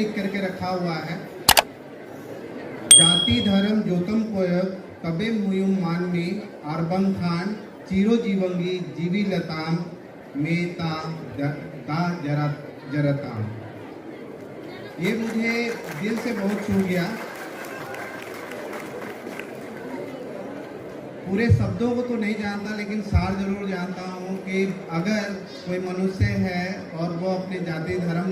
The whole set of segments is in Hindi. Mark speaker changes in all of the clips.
Speaker 1: लिख करके रखा हुआ है, जाति धर्म जोतम कोयक कबे मुयुम मानवी आरबंग खान चीरो जीवंगी जीवी लताम मेता दा जरताम। ये मुझे दिल से बहुत छू गया। पूरे शब्दों को तो नहीं जानता, लेकिन सार जरूर जानता हूँ कि अगर कोई मनुष्य है और वो अपने जाति धर्म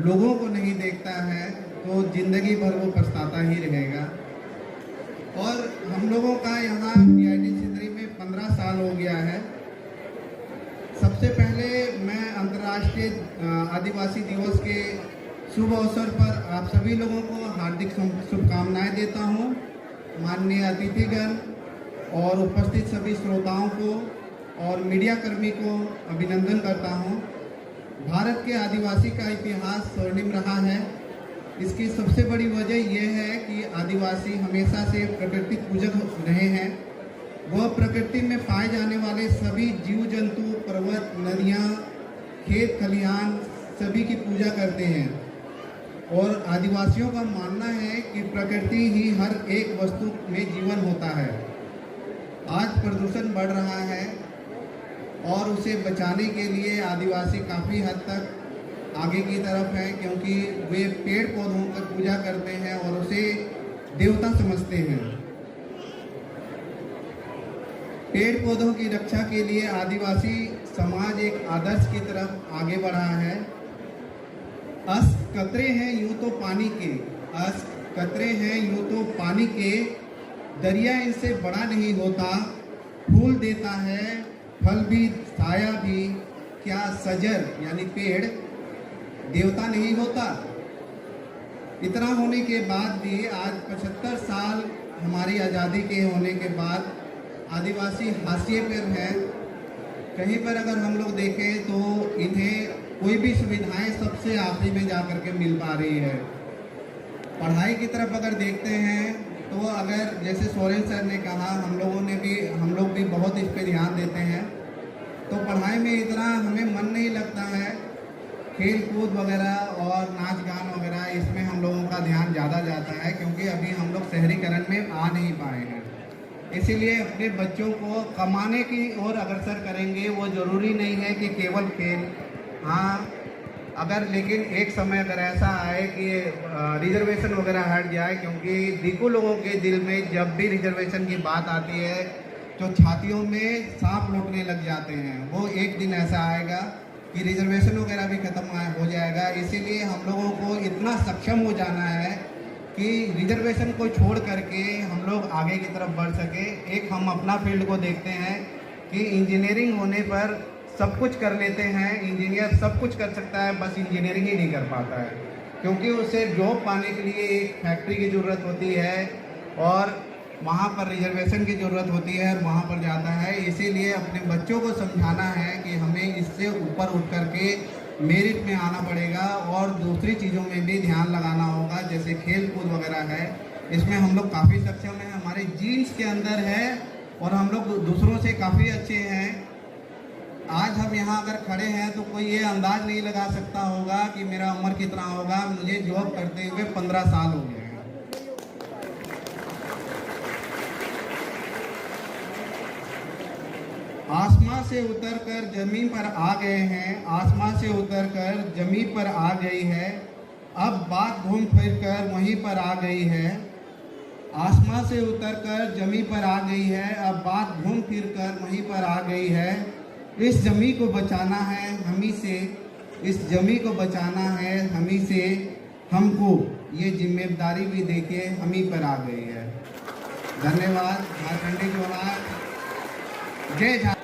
Speaker 1: लोगों को नहीं देखता है तो जिंदगी भर वो पछताता ही रहेगा। और हम लोगों का यहाँ PIT सिंदरी में 15 साल हो गया है। सबसे पहले मैं अंतर्राष्ट्रीय आदिवासी दिवस के शुभ अवसर पर आप सभी लोगों को हार्दिक शुभकामनाएं देता हूँ। माननीय अतिथिगण और उपस्थित सभी श्रोताओं को और मीडिया कर्मी को अभिनंदन करता हूँ। भारत के आदिवासी का इतिहास स्वर्णिम रहा है। इसकी सबसे बड़ी वजह यह है कि आदिवासी हमेशा से प्रकृति पूजक रहे हैं। वह प्रकृति में पाए जाने वाले सभी जीव जंतु, पर्वत, नदियाँ, खेत खलिहान सभी की पूजा करते हैं। और आदिवासियों का मानना है कि प्रकृति ही हर एक वस्तु में जीवन होता है। आज प्रदूषण बढ़ रहा है और उसे बचाने के लिए आदिवासी काफ़ी हद तक आगे की तरफ है, क्योंकि वे पेड़ पौधों की पूजा करते हैं और उसे देवता समझते हैं। पेड़ पौधों की रक्षा के लिए आदिवासी समाज एक आदर्श की तरफ आगे बढ़ा है। अस कतरे हैं यूं तो पानी के, अस कतरे हैं यूं तो पानी के, दरिया इनसे बड़ा नहीं होता, फूल देता है फल भी छाया भी, क्या सजर यानी पेड़ देवता नहीं होता। इतना होने के बाद भी आज 75 साल हमारी आज़ादी के होने के बाद आदिवासी हाशिए पर हैं। कहीं पर अगर हम लोग देखें तो इन्हें कोई भी सुविधाएं सबसे आखिरी में जा कर के मिल पा रही है। पढ़ाई की तरफ अगर देखते हैं तो अगर जैसे सोरेन सर ने कहा, हम लोग भी बहुत इस पे ध्यान देते हैं। तो पढ़ाई में इतना हमें मन नहीं लगता है। खेल कूद वगैरह और नाच गान वगैरह इसमें हम लोगों का ध्यान ज़्यादा जाता है, क्योंकि अभी हम लोग शहरीकरण में आ नहीं पाए हैं। इसीलिए अपने बच्चों को कमाने की ओर अग्रसर करेंगे। वो ज़रूरी नहीं है कि केवल खेल, हाँ अगर लेकिन एक समय अगर ऐसा आए कि रिजर्वेशन वगैरह हट जाए, क्योंकि दिकू लोगों के दिल में जब भी रिजर्वेशन की बात आती है तो छातियों में सांप लौटने लग जाते हैं। वो एक दिन ऐसा आएगा कि रिजर्वेशन वगैरह भी खत्म हो जाएगा। इसीलिए हम लोगों को इतना सक्षम हो जाना है कि रिजर्वेशन को छोड़ करके हम लोग आगे की तरफ बढ़ सके। एक हम अपना फील्ड को देखते हैं कि इंजीनियरिंग होने पर सब कुछ कर लेते हैं। इंजीनियर सब कुछ कर सकता है, बस इंजीनियरिंग ही नहीं कर पाता है, क्योंकि उसे जॉब पाने के लिए एक फैक्ट्री की ज़रूरत होती है और वहाँ पर रिजर्वेशन की ज़रूरत होती है और वहाँ पर जाता है। इसीलिए अपने बच्चों को समझाना है कि हमें इससे ऊपर उठ करके मेरिट में आना पड़ेगा और दूसरी चीज़ों में भी ध्यान लगाना होगा, जैसे खेल कूद वगैरह है। इसमें हम लोग काफ़ी सक्षम हैं, हमारे जीन्स के अंदर है और हम लोग दूसरों से काफ़ी अच्छे हैं। आज हम यहाँ अगर खड़े हैं तो कोई ये अंदाज नहीं लगा सकता होगा कि मेरा उम्र कितना होगा। मुझे जॉब करते हुए 15 साल हो गए हैं। आसमां से उतरकर जमीन पर आ गए हैं, आसमां से उतरकर जमीन पर आ गई है, अब बात घूम फिर कर वहीं पर आ गई है। आसमां से उतरकर जमीन पर आ गई है, अब बात घूम फिर कर वहीं पर आ गई है। इस जमी को बचाना है हमी से, इस जमी को बचाना है हमी से, हमको ये जिम्मेदारी भी देके हमी पर आ गई है। धन्यवाद। झारखंडी जोहार, जय झारखंड।